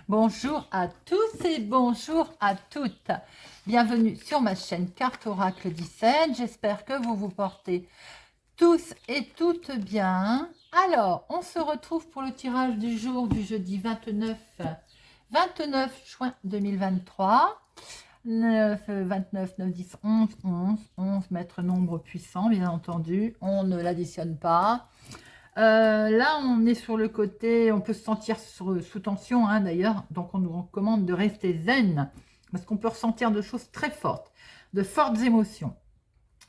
Bonjour à tous et bonjour à toutes. Bienvenue sur ma chaîne Carte Oracle 17. J'espère que vous vous portez tous et toutes bien. Alors, on se retrouve pour le tirage du jour du jeudi 29 juin 2023. 9, 29, 9, 10, 11, 11, 11, maître nombre puissant, bien entendu. On ne l'additionne pas. Là, on est sur le côté, on peut se sentir sous tension, hein, d'ailleurs, donc on nous recommande de rester zen, parce qu'on peut ressentir de choses très fortes, de fortes émotions.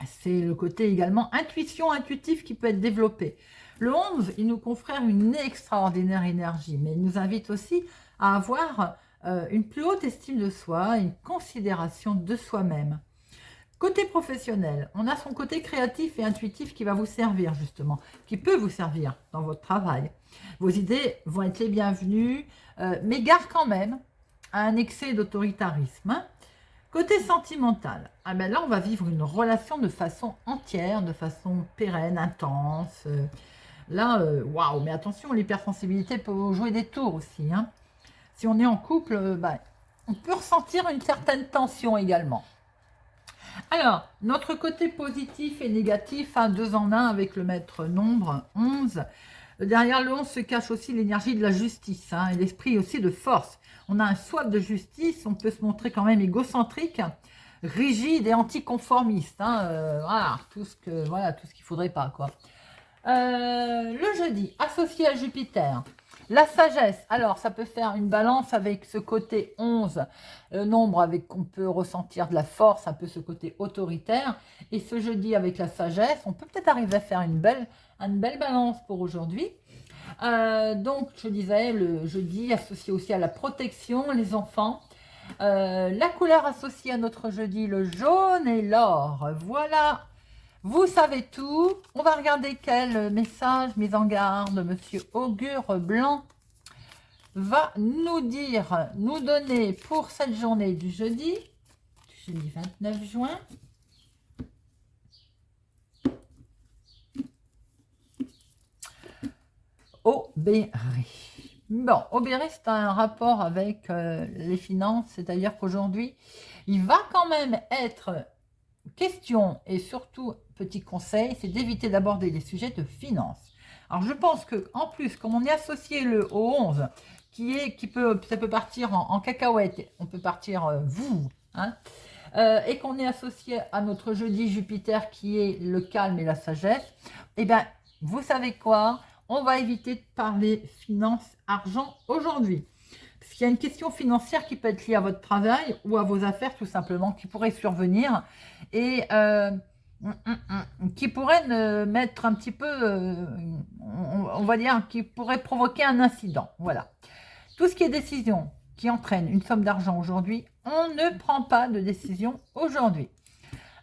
C'est le côté également intuitif qui peut être développé. Le 11, il nous confère une extraordinaire énergie, mais il nous invite aussi à avoir une plus haute estime de soi, une considération de soi-même. Côté professionnel, on a son côté créatif et intuitif qui va vous servir justement, qui peut vous servir dans votre travail. Vos idées vont être les bienvenues, mais gare quand même à un excès d'autoritarisme. Hein. Côté sentimental, ah ben là on va vivre une relation de façon entière, de façon pérenne, intense. Waouh, mais attention, l'hypersensibilité peut jouer des tours aussi. Hein. Si on est en couple, on peut ressentir une certaine tension également. Alors, notre côté positif et négatif, hein, 2 en 1 avec le maître nombre 11. Derrière le 11 se cache aussi l'énergie de la justice, hein, et l'esprit aussi de force. On a un soif de justice, on peut se montrer quand même égocentrique, rigide et anticonformiste. Hein, voilà, tout ce qu'il ne faudrait pas, quoi. Le jeudi, associé à Jupiter. La sagesse, alors ça peut faire une balance avec ce côté 11, nombre avec qu'on peut ressentir de la force, un peu ce côté autoritaire. Et ce jeudi avec la sagesse, on peut peut-être arriver à faire une belle balance pour aujourd'hui. Donc je disais, le jeudi associé aussi à la protection, les enfants. La couleur associée à notre jeudi, le jaune et l'or. Voilà. Vous savez tout. On va regarder quel message, mise en garde, Monsieur Augure Blanc va nous dire, nous donner pour cette journée du jeudi 29 juin. Aubéry. Bon, Aubéry, c'est un rapport avec les finances, c'est-à-dire qu'aujourd'hui, il va quand même être question, et surtout, petit conseil, c'est d'éviter d'aborder les sujets de finances. Alors, je pense que en plus, comme on est associé au 11, ça peut partir en cacahuète, on peut partir hein, et qu'on est associé à notre jeudi Jupiter qui est le calme et la sagesse, et bien, vous savez quoi? On va éviter de parler finances, argent aujourd'hui. Parce qu'il y a une question financière qui peut être liée à votre travail ou à vos affaires tout simplement, qui pourrait survenir et qui pourrait mettre un petit peu, on va dire, qui pourrait provoquer un incident. Voilà. Tout ce qui est décision qui entraîne une somme d'argent aujourd'hui, on ne prend pas de décision aujourd'hui.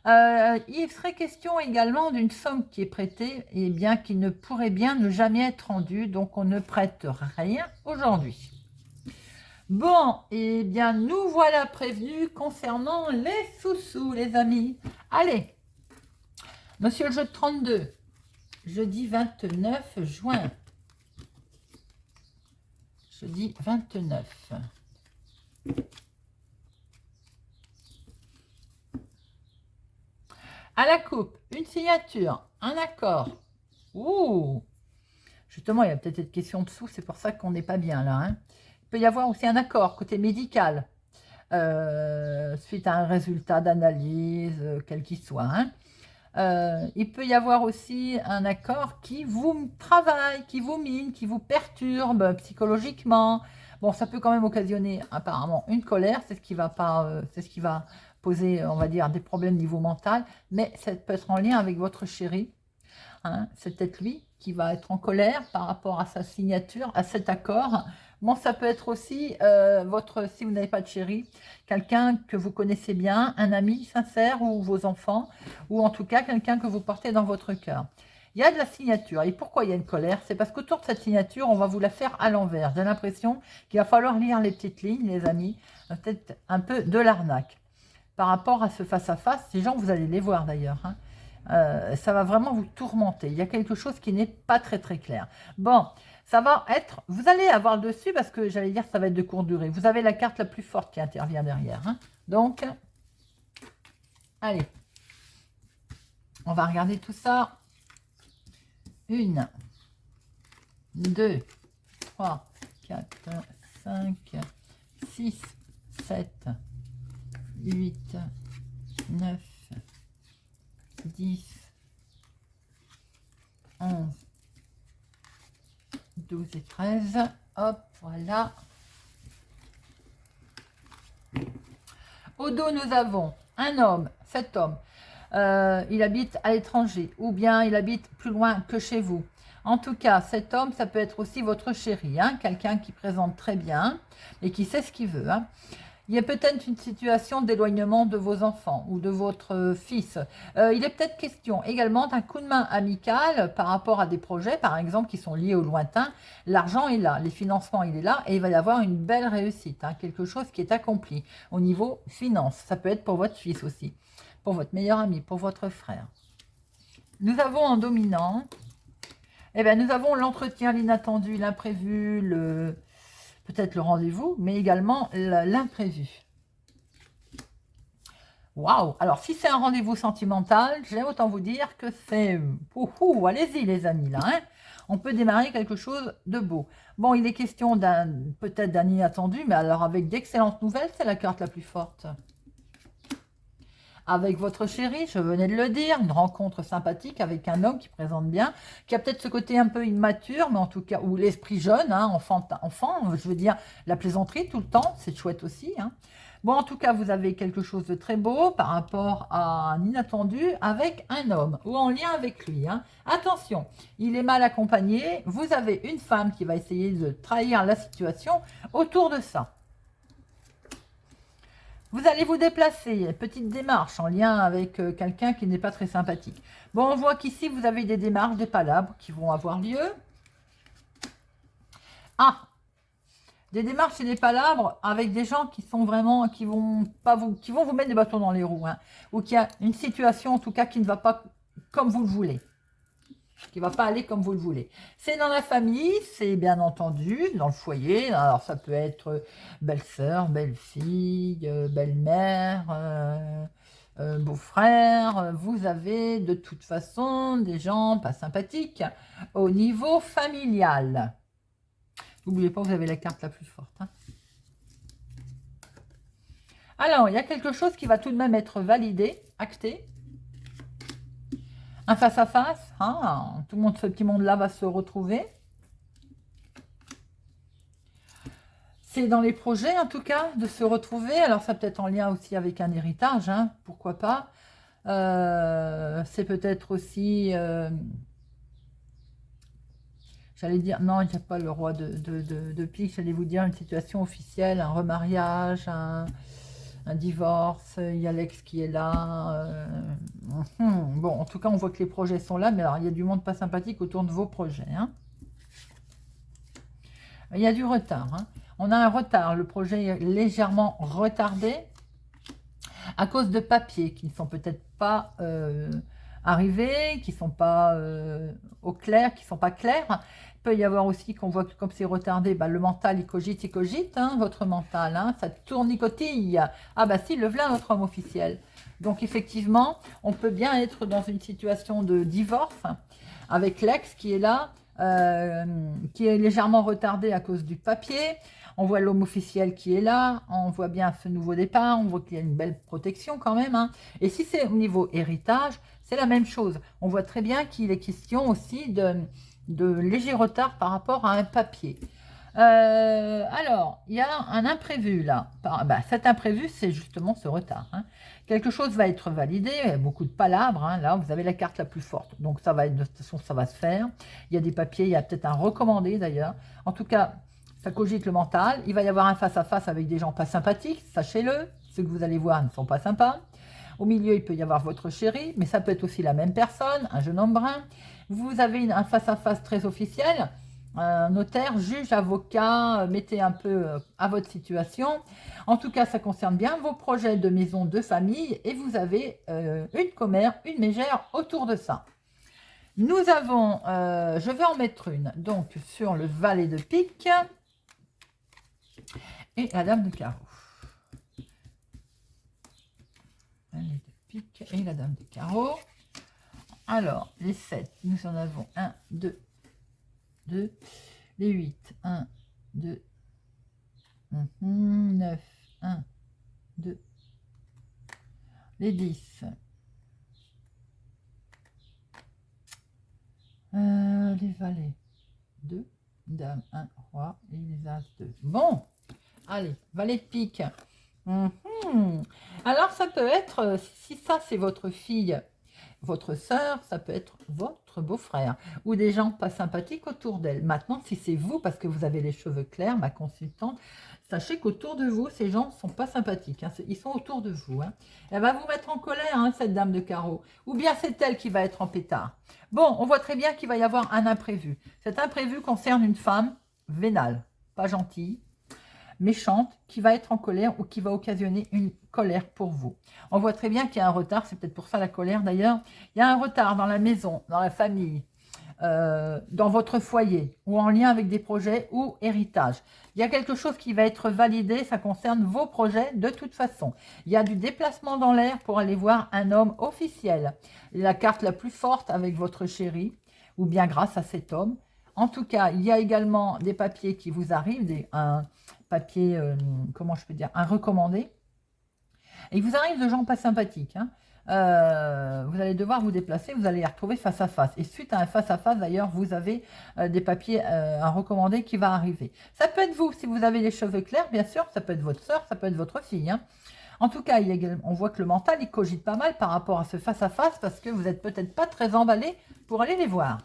Il serait question également d'une somme qui est prêtée et bien qui ne pourrait bien ne jamais être rendue, donc on ne prête rien aujourd'hui. Bon, eh bien, nous voilà prévenus concernant les sous-sous, les amis. Allez, monsieur le jeu de 32, jeudi 29 juin. Jeudi 29. À la coupe, une signature, un accord. Ouh! Justement, il y a peut-être une question dessous, c'est pour ça qu'on n'est pas bien là. Hein. Il peut y avoir aussi un accord côté médical, suite à un résultat d'analyse, quel qu'il soit. Hein. Il peut y avoir aussi un accord qui vous travaille, qui vous mine, qui vous perturbe psychologiquement. Bon, ça peut quand même occasionner apparemment une colère, c'est ce qui va pas, c'est ce qui va poser, on va dire, des problèmes niveau mental, mais ça peut être en lien avec votre chéri. Hein. C'est peut-être lui qui va être en colère par rapport à sa signature, à cet accord. Bon, ça peut être aussi si vous n'avez pas de chéri, quelqu'un que vous connaissez bien, un ami sincère ou vos enfants, ou en tout cas quelqu'un que vous portez dans votre cœur. Il y a de la signature. Et pourquoi il y a une colère? C'est parce qu'autour de cette signature, on va vous la faire à l'envers. J'ai l'impression qu'il va falloir lire les petites lignes, les amis. Peut-être un peu de l'arnaque. Par rapport à ce face-à-face, ces gens, vous allez les voir d'ailleurs. Hein. Ça va vraiment vous tourmenter. Il y a quelque chose qui n'est pas très très clair. Bon, ça va être... Vous allez avoir le dessus parce que j'allais dire ça va être de courte durée. Vous avez la carte la plus forte qui intervient derrière. Hein. Donc, allez. On va regarder tout ça. 1, 2, 3, 4, 5, 6, 7, 8, 9, 10, 11, 12 et 13. Hop, voilà. Au dos, nous avons un homme, cet homme. Il habite à l'étranger ou bien il habite plus loin que chez vous. En tout cas, cet homme, ça peut être aussi votre chéri, hein, quelqu'un qui présente très bien et qui sait ce qu'il veut. Hein. Il y a peut-être une situation d'éloignement de vos enfants ou de votre fils. Il est peut-être question également d'un coup de main amical par rapport à des projets, par exemple, qui sont liés au lointain. L'argent est là, les financements, il est là et il va y avoir une belle réussite, hein, quelque chose qui est accompli au niveau finance. Ça peut être pour votre fils aussi, pour votre meilleur ami, pour votre frère. Nous avons en dominant, eh bien, nous avons l'entretien, l'inattendu, l'imprévu, peut-être le rendez-vous, mais également l'imprévu. Waouh! Alors, si c'est un rendez-vous sentimental, j'ai autant vous dire que c'est... allez-y les amis, là. Hein, on peut démarrer quelque chose de beau. Bon, il est question peut-être d'un inattendu, mais alors avec d'excellentes nouvelles, c'est la carte la plus forte. Avec votre chéri, je venais de le dire, une rencontre sympathique avec un homme qui présente bien, qui a peut-être ce côté un peu immature, mais en tout cas, ou l'esprit jeune, hein, enfant, je veux dire, la plaisanterie tout le temps, c'est chouette aussi. Hein. Bon, en tout cas, vous avez quelque chose de très beau par rapport à un inattendu avec un homme, ou en lien avec lui. Hein. Attention, il est mal accompagné, vous avez une femme qui va essayer de trahir la situation autour de ça. Vous allez vous déplacer, petite démarche en lien avec quelqu'un qui n'est pas très sympathique. Bon, on voit qu'ici, vous avez des démarches, des palabres qui vont avoir lieu. Ah, des démarches et des palabres avec des gens qui sont vraiment, qui vont vous mettre des bâtons dans les roues. Hein, ou qu'il y a une situation, en tout cas, qui ne va pas comme vous le voulez. Qui ne va pas aller comme vous le voulez. C'est dans la famille, c'est bien entendu, dans le foyer. Alors, ça peut être belle-sœur, belle-fille, belle-mère, beau-frère. Vous avez de toute façon des gens pas sympathiques au niveau familial. N'oubliez pas, vous avez la carte la plus forte. Hein. Alors, il y a quelque chose qui va tout de même être validé, acté. Un face-à-face, hein, tout le monde, ce petit monde-là va se retrouver. C'est dans les projets, en tout cas, de se retrouver. Alors, ça peut être en lien aussi avec un héritage, hein, pourquoi pas. C'est peut-être aussi... j'allais dire, non, il n'y a pas le roi de pique, j'allais vous dire une situation officielle, un remariage, un divorce, il y a l'ex qui est là. Bon, en tout cas, on voit que les projets sont là, mais alors il y a du monde pas sympathique autour de vos projets. Hein. Il y a du retard. Hein. On a un retard, le projet est légèrement retardé à cause de papiers qui ne sont peut-être pas arrivés, qui ne sont pas au clair, qui ne sont pas clairs. Il peut y avoir aussi qu'on voit que comme c'est retardé, bah, le mental il cogite, hein, votre mental, hein, ça tournicotille. Ah bah si, le voilà notre homme officiel. Donc effectivement, on peut bien être dans une situation de divorce avec l'ex qui est là, qui est légèrement retardé à cause du papier. On voit l'homme officiel qui est là, on voit bien ce nouveau départ, on voit qu'il y a une belle protection quand même. Hein. Et si c'est au niveau héritage, c'est la même chose. On voit très bien qu'il est question aussi de léger retard par rapport à un papier. Alors, il y a un imprévu là. Cet imprévu, c'est justement ce retard. Hein. Quelque chose va être validé, il y a beaucoup de palabres. Hein. Là, vous avez la carte la plus forte. Donc, ça va être, de toute façon, ça va se faire. Il y a des papiers, il y a peut-être un recommandé d'ailleurs. En tout cas, ça cogite le mental. Il va y avoir un face-à-face avec des gens pas sympathiques, sachez-le. Ceux que vous allez voir ne sont pas sympas. Au milieu, il peut y avoir votre chéri, mais ça peut être aussi la même personne, un jeune homme brun. Vous avez un face-à-face très officiel. notaire, juge, avocat, mettez un peu à votre situation. En tout cas, ça concerne bien vos projets de maison, de famille, et vous avez une commère, une mégère autour de ça. Nous avons, je vais en mettre une, donc sur le valet de pique et la dame de carreau. Valet de pique et la dame de carreau. Alors, les 7, nous en avons 1, 2, 2, les 8, 1, 2, 9, 1, 2, les 10, les valets, 2, dame, 1, roi, et les as, 2. Bon, allez, valet de pique. Alors, ça peut être, si ça c'est votre fille, votre sœur, ça peut être votre beau-frère ou des gens pas sympathiques autour d'elle. Maintenant, si c'est vous, parce que vous avez les cheveux clairs, ma consultante, sachez qu'autour de vous, ces gens ne sont pas sympathiques. Hein. Ils sont autour de vous. Hein. Elle va vous mettre en colère, hein, cette dame de carreau. Ou bien c'est elle qui va être en pétard. Bon, on voit très bien qu'il va y avoir un imprévu. Cet imprévu concerne une femme vénale, pas gentille, méchante, qui va être en colère ou qui va occasionner une colère pour vous. On voit très bien qu'il y a un retard, c'est peut-être pour ça la colère d'ailleurs. Il y a un retard dans la maison, dans la famille, dans votre foyer ou en lien avec des projets ou héritage. Il y a quelque chose qui va être validé, ça concerne vos projets de toute façon. Il y a du déplacement dans l'air pour aller voir un homme officiel. La carte la plus forte avec votre chéri ou bien grâce à cet homme. En tout cas, il y a également des papiers qui vous arrivent, un papier, comment je peux dire, un recommandé. Et il vous arrive de gens pas sympathiques. Hein. Vous allez devoir vous déplacer, vous allez les retrouver face à face. Et suite à un face à face, d'ailleurs, vous avez des papiers, un recommandé qui va arriver. Ça peut être vous, si vous avez les cheveux clairs, bien sûr, ça peut être votre soeur, ça peut être votre fille. Hein. En tout cas, on voit que le mental, il cogite pas mal par rapport à ce face à face parce que vous n'êtes peut-être pas très emballé pour aller les voir.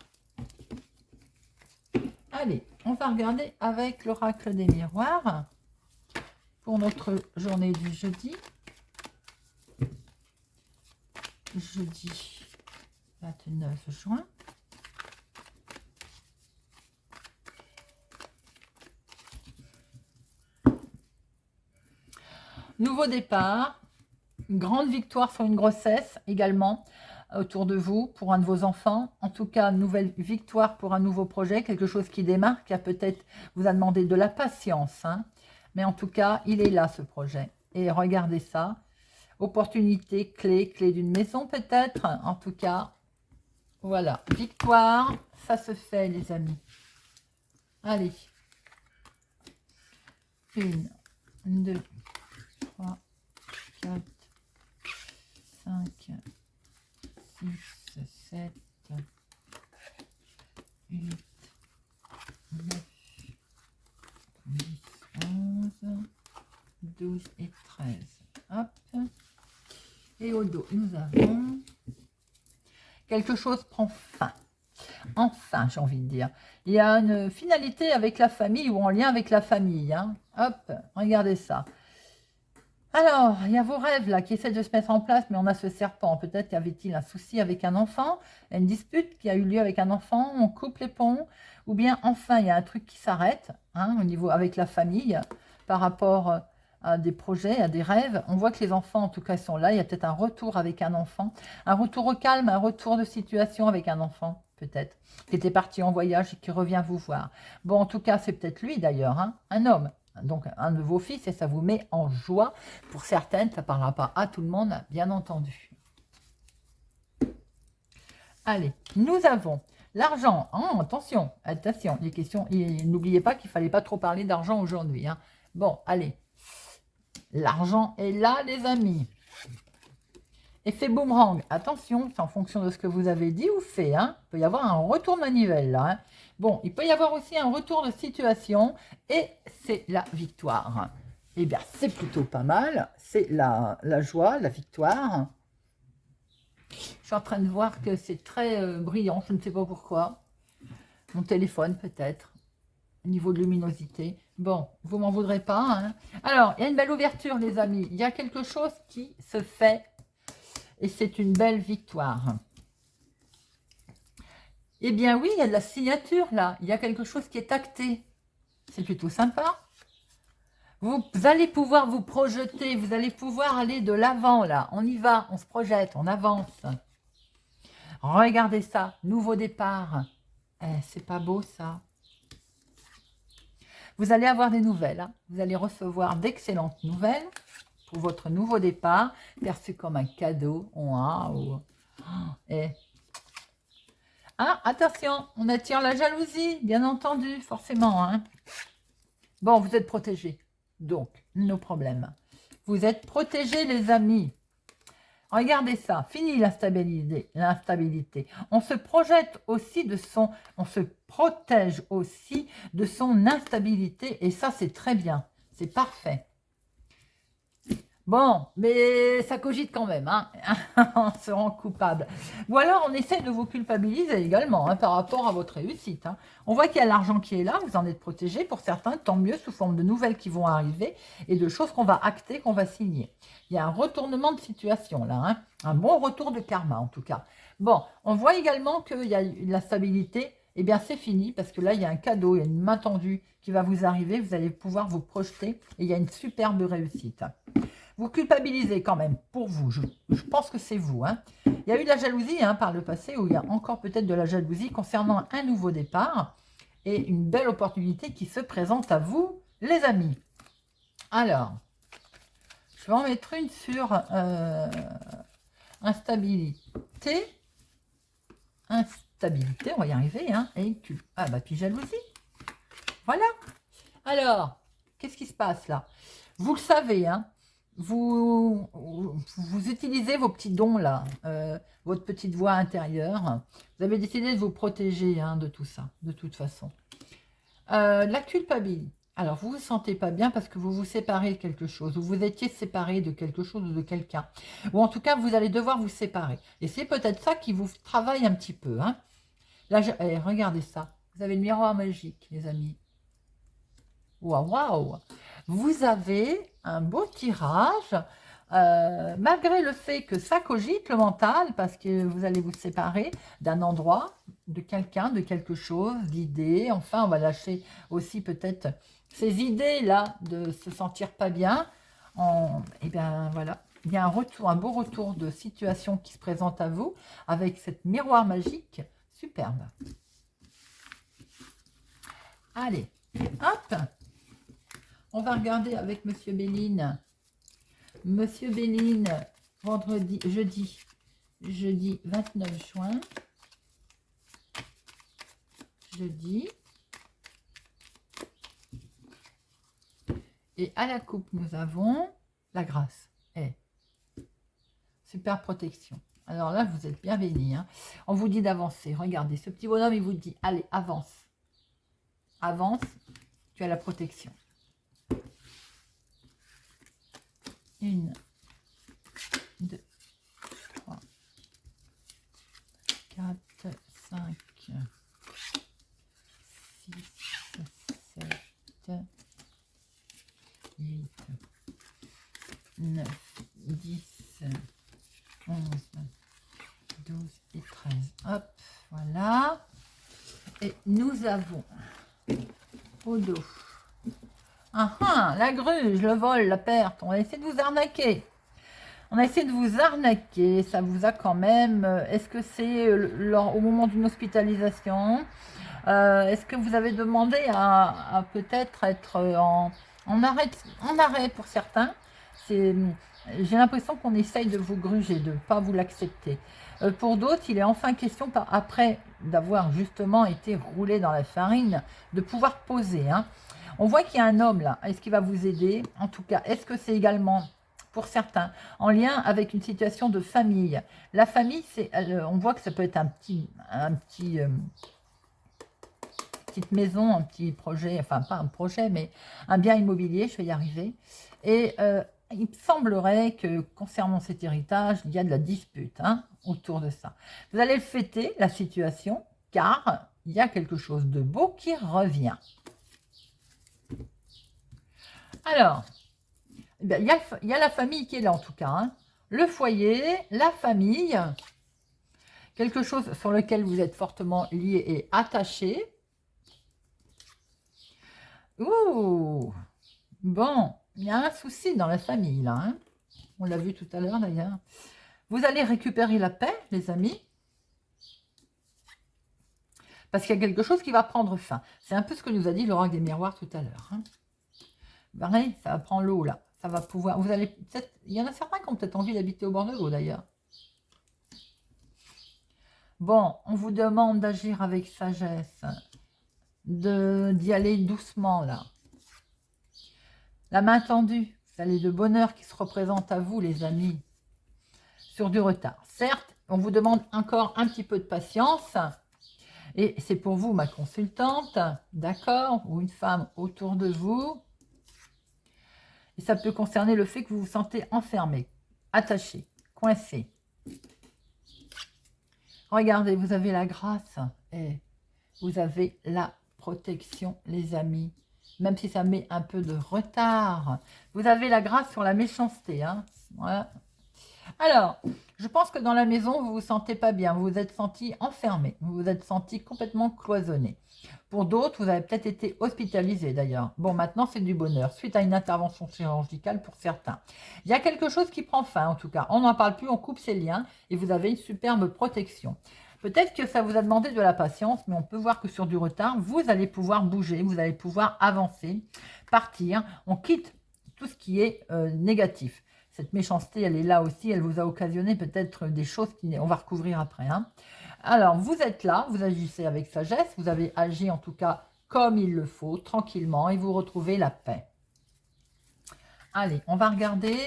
Allez, on va regarder avec l'oracle des miroirs pour notre journée du jeudi. Jeudi 29 juin. Nouveau départ, grande victoire sur une grossesse également autour de vous pour un de vos enfants. En tout cas, nouvelle victoire pour un nouveau projet, quelque chose qui démarre, qui a peut-être vous a demandé de la patience. Hein. Mais en tout cas, il est là ce projet. Et regardez ça. Opportunité, clé d'une maison peut-être. En tout cas, voilà. Victoire, ça se fait les amis. Allez. 1, 2, 3, 4, 5, 6, 7, 8, 9, 10, 11, 12 et 13. Hop. Et au dos, nous avons quelque chose prend fin. Enfin, j'ai envie de dire. Il y a une finalité avec la famille ou en lien avec la famille. Hein. Hop, regardez ça. Alors, il y a vos rêves là qui essaient de se mettre en place, mais on a ce serpent. Peut-être y avait-il un souci avec un enfant, une dispute qui a eu lieu avec un enfant, on coupe les ponts, ou bien enfin, il y a un truc qui s'arrête hein, au niveau avec la famille par rapport à des projets, à des rêves. On voit que les enfants, en tout cas, sont là. Il y a peut-être un retour avec un enfant, un retour au calme, un retour de situation avec un enfant, peut-être, qui était parti en voyage et qui revient vous voir. Bon, en tout cas, c'est peut-être lui d'ailleurs, hein, un homme. Donc, un de vos fils, et ça vous met en joie. Pour certaines, ça ne parlera pas à tout le monde, bien entendu. Allez, nous avons l'argent. Oh, attention, attention, les questions. N'oubliez pas qu'il ne fallait pas trop parler d'argent aujourd'hui. Hein. Bon, allez. L'argent est là, les amis. Effet boomerang. Attention, c'est en fonction de ce que vous avez dit ou fait. Hein. Il peut y avoir un retour de manivelle, là. Hein. Bon, il peut y avoir aussi un retour de situation et c'est la victoire. Eh bien, c'est plutôt pas mal. C'est la joie, la victoire. Je suis en train de voir que c'est très brillant, je ne sais pas pourquoi. Mon téléphone, peut-être. Au niveau de luminosité. Bon, vous m'en voudrez pas. Hein. Alors, il y a une belle ouverture, les amis. Il y a quelque chose qui se fait et c'est une belle victoire. Eh bien oui, il y a de la signature là. Il y a quelque chose qui est acté. C'est plutôt sympa. Vous allez pouvoir vous projeter. Vous allez pouvoir aller de l'avant là. On y va, on se projette, on avance. Regardez ça, nouveau départ. C'est pas beau ça. Vous allez avoir des nouvelles. Hein. Vous allez recevoir d'excellentes nouvelles pour votre nouveau départ, perçu comme un cadeau. Waouh! Et ah, attention, on attire la jalousie, bien entendu, forcément. Hein. Bon, vous êtes protégés, donc, nos problèmes. Vous êtes protégés, les amis. Regardez ça, fini l'instabilité. On se projette aussi de son, on se protège aussi de son instabilité, et ça, c'est très bien, c'est parfait. Bon, mais ça cogite quand même, hein. On se rend coupable. Ou alors, on essaie de vous culpabiliser également hein, par rapport à votre réussite. Hein. On voit qu'il y a l'argent qui est là, vous en êtes protégé. Pour certains, tant mieux, sous forme de nouvelles qui vont arriver et de choses qu'on va acter, qu'on va signer. Il y a un retournement de situation là, hein. Un bon retour de karma en tout cas. Bon, on voit également qu'il y a la stabilité. Eh bien, c'est fini parce que là, il y a un cadeau, il y a une main tendue qui va vous arriver. Vous allez pouvoir vous projeter et il y a une superbe réussite. Vous culpabilisez quand même, pour vous, je pense que c'est vous. Hein. Il y a eu de la jalousie hein, par le passé, où il y a encore peut-être de la jalousie concernant un nouveau départ et une belle opportunité qui se présente à vous, les amis. Alors, je vais en mettre une sur instabilité. Instabilité, on va y arriver. Hein, et ah bah puis jalousie. Voilà. Alors, qu'est-ce qui se passe là? Vous le savez, hein. Vous utilisez vos petits dons là, votre petite voix intérieure. Vous avez décidé de vous protéger hein, de tout ça, de toute façon. La culpabilité. Alors, vous vous sentez pas bien parce que vous vous séparez de quelque chose, ou vous étiez séparé de quelque chose ou de quelqu'un. Ou en tout cas, vous allez devoir vous séparer. Et c'est peut-être ça qui vous travaille un petit peu. Hein. Là, regardez ça. Vous avez le miroir magique, les amis. Waouh, waouh! Vous avez un beau tirage, malgré le fait que ça cogite le mental, parce que vous allez vous séparer d'un endroit, de quelqu'un, de quelque chose, d'idées. Enfin, on va lâcher aussi peut-être ces idées-là de se sentir pas bien. Et bien voilà, il y a un retour, un beau retour de situation qui se présente à vous avec cette miroir magique superbe. Allez, hop! On va regarder avec Monsieur Béline. Monsieur Béline, jeudi 29 juin. Jeudi. Et à la coupe, nous avons la grâce. Super protection. Alors là, vous êtes bien bénis. Hein. On vous dit d'avancer. Regardez, ce petit bonhomme, il vous dit, allez, avance. Avance, tu as la protection. 1, 2, 3, 4, 5, 6, 7, 8, 9, 10, 11, 12 et 13. Hop, voilà. Et nous avons au dos. La gruge, le vol, la perte. On a essayé de vous arnaquer. On a essayé de vous arnaquer. Ça vous a quand même... Est-ce que c'est au moment d'une hospitalisation? Est-ce que vous avez demandé à peut-être être en arrêt pour certains? J'ai l'impression qu'on essaye de vous gruger, de ne pas vous l'accepter. Pour d'autres, il est enfin question, après d'avoir justement été roulé dans la farine, de pouvoir poser. Hein. On voit qu'il y a un homme là. Est-ce qu'il va vous aider? En tout cas, est-ce que c'est également, pour certains, en lien avec une situation de famille? La famille, on voit que ça peut être petite maison, un petit projet, enfin pas un projet, mais un bien immobilier, je vais y arriver. Et il me semblerait que concernant cet héritage, il y a de la dispute hein, autour de ça. Vous allez fêter la situation, car il y a quelque chose de beau qui revient. Alors, il y a la famille qui est là en tout cas. Hein. Le foyer, la famille. quelque chose sur lequel vous êtes fortement lié et attaché. Ouh, bon, il y a un souci dans la famille, là. Hein. On l'a vu tout à l'heure, d'ailleurs. Vous allez récupérer la paix, les amis. Parce qu'il y a quelque chose qui va prendre fin. C'est un peu ce que nous a dit l'oracle des miroirs tout à l'heure. Hein. Pareil, ça va prendre l'eau, là. Ça va pouvoir... Vous allez peut-être... Il y en a certains qui ont peut-être envie d'habiter au bord de l'eau, d'ailleurs. Bon, on vous demande d'agir avec sagesse. D'y aller doucement, là. La main tendue. Vous avez de bonheur qui se représente à vous, les amis. Sur du retard. Certes, on vous demande encore un petit peu de patience. Et c'est pour vous, ma consultante, d'accord, ou une femme autour de vous. Et ça peut concerner le fait que vous vous sentez enfermé, attaché, coincé. Regardez, vous avez la grâce et vous avez la protection, les amis. Même si ça met un peu de retard. Vous avez la grâce sur la méchanceté. Hein. Voilà. Alors, je pense que dans la maison, vous vous sentez pas bien. Vous vous êtes senti enfermé. Vous vous êtes senti complètement cloisonné. Pour d'autres, vous avez peut-être été hospitalisé d'ailleurs. Bon, maintenant, c'est du bonheur. Suite à une intervention chirurgicale pour certains. Il y a quelque chose qui prend fin, en tout cas. On n'en parle plus, on coupe ses liens et vous avez une superbe protection. Peut-être que ça vous a demandé de la patience, mais on peut voir que sur du retard, vous allez pouvoir bouger, vous allez pouvoir avancer, partir. On quitte tout ce qui est négatif. Cette méchanceté, elle est là aussi, elle vous a occasionné peut-être des choses qu'on va recouvrir après. Hein. Alors, vous êtes là, vous agissez avec sagesse, vous avez agi en tout cas comme il le faut, tranquillement, et vous retrouvez la paix. Allez, on va regarder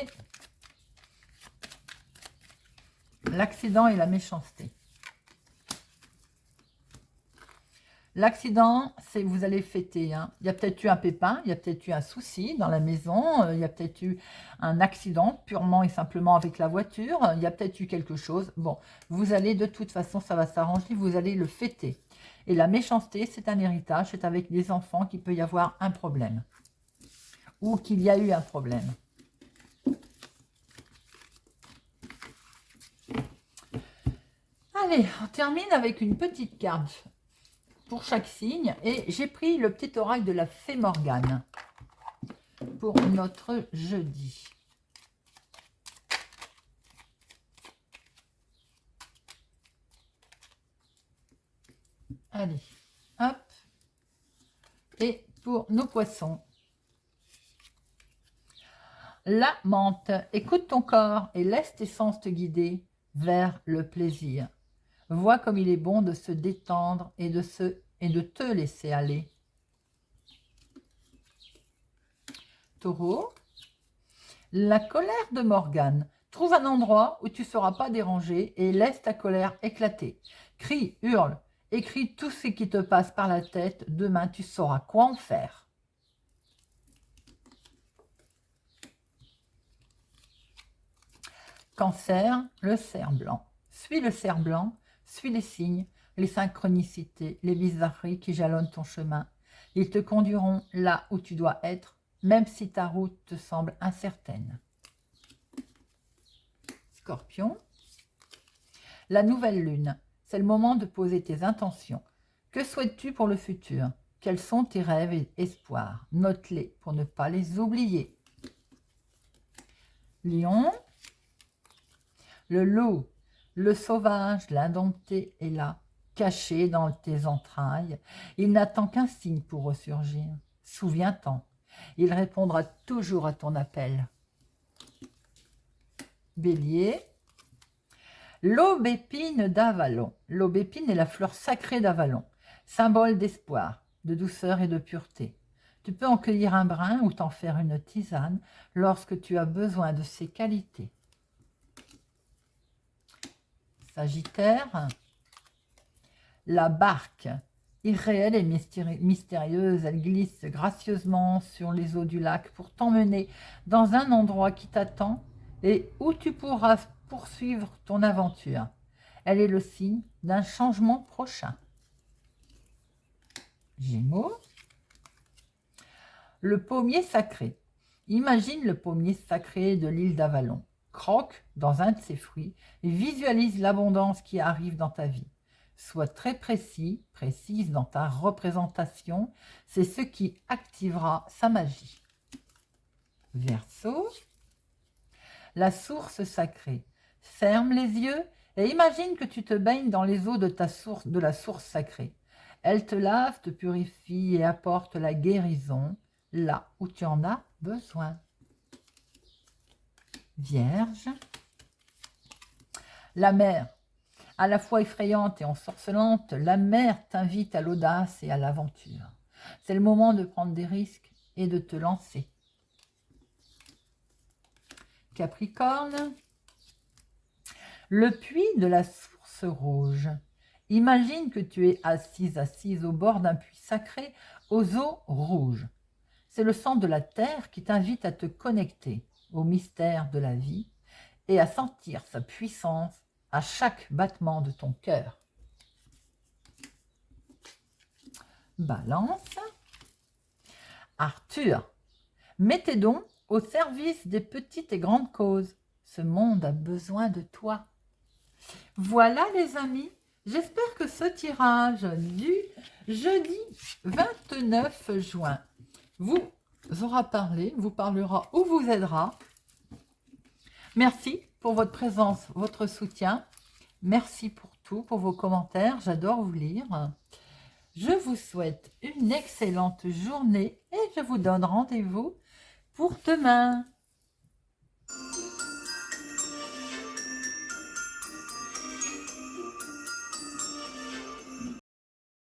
l'accident et la méchanceté. L'accident, c'est vous allez fêter. Hein. Il y a peut-être eu un pépin, il y a peut-être eu un souci dans la maison, il y a peut-être eu un accident purement et simplement avec la voiture, il y a peut-être eu quelque chose. Bon, vous allez de toute façon, ça va s'arranger, vous allez le fêter. Et la méchanceté, c'est un héritage, c'est avec des enfants qu'il peut y avoir un problème. Ou qu'il y a eu un problème. Allez, on termine avec une petite carte pour chaque signe. Et j'ai pris le petit oracle de la Fée Morgane pour notre jeudi. Allez, hop. Et pour nos poissons. La menthe, écoute ton corps et laisse tes sens te guider vers le plaisir. Vois comme il est bon de se détendre et de te laisser aller. Taureau, la colère de Morgane. Trouve un endroit où tu ne seras pas dérangé et laisse ta colère éclater. Crie, hurle, écris tout ce qui te passe par la tête. Demain, tu sauras quoi en faire. Cancer, le cerf blanc. Suis le cerf blanc. Suis les signes, les synchronicités, les bizarreries qui jalonnent ton chemin. Ils te conduiront là où tu dois être, même si ta route te semble incertaine. Scorpion, la nouvelle lune, c'est le moment de poser tes intentions. Que souhaites-tu pour le futur? Quels sont tes rêves et espoirs? Note-les pour ne pas les oublier. Lion, le loup, le sauvage, l'indompté est là, caché dans tes entrailles. Il n'attend qu'un signe pour ressurgir. Souviens-t'en, il répondra toujours à ton appel. Bélier, l'aubépine d'Avalon. L'aubépine est la fleur sacrée d'Avalon, symbole d'espoir, de douceur et de pureté. Tu peux en cueillir un brin ou t'en faire une tisane lorsque tu as besoin de ces qualités. Sagittaire, la barque, irréelle et mystérieuse, elle glisse gracieusement sur les eaux du lac pour t'emmener dans un endroit qui t'attend et où tu pourras poursuivre ton aventure. Elle est le signe d'un changement prochain. Gémeaux, le pommier sacré. Imagine le pommier sacré de l'île d'Avalon. Croque dans un de ces fruits et visualise l'abondance qui arrive dans ta vie. Sois très précise dans ta représentation, c'est ce qui activera sa magie. Verseau, la source sacrée. Ferme les yeux et imagine que tu te baignes dans les eaux de la source sacrée. Elle te lave, te purifie et apporte la guérison là où tu en as besoin. Vierge, la mer. À la fois effrayante et ensorcelante, la mer t'invite à l'audace et à l'aventure. C'est le moment de prendre des risques et de te lancer. Capricorne, le puits de la source rouge. Imagine que tu es assise au bord d'un puits sacré aux eaux rouges. C'est le sang de la terre qui t'invite à te connecter au mystère de la vie et à sentir sa puissance à chaque battement de ton cœur. Balance. Arthur, mets tes dons au service des petites et grandes causes. Ce monde a besoin de toi. Voilà les amis, j'espère que ce tirage du jeudi 29 juin vous aura parlé, vous parlera ou vous aidera. Merci pour votre présence, votre soutien. Merci pour tout, pour vos commentaires. J'adore vous lire. Je vous souhaite une excellente journée et je vous donne rendez-vous pour demain.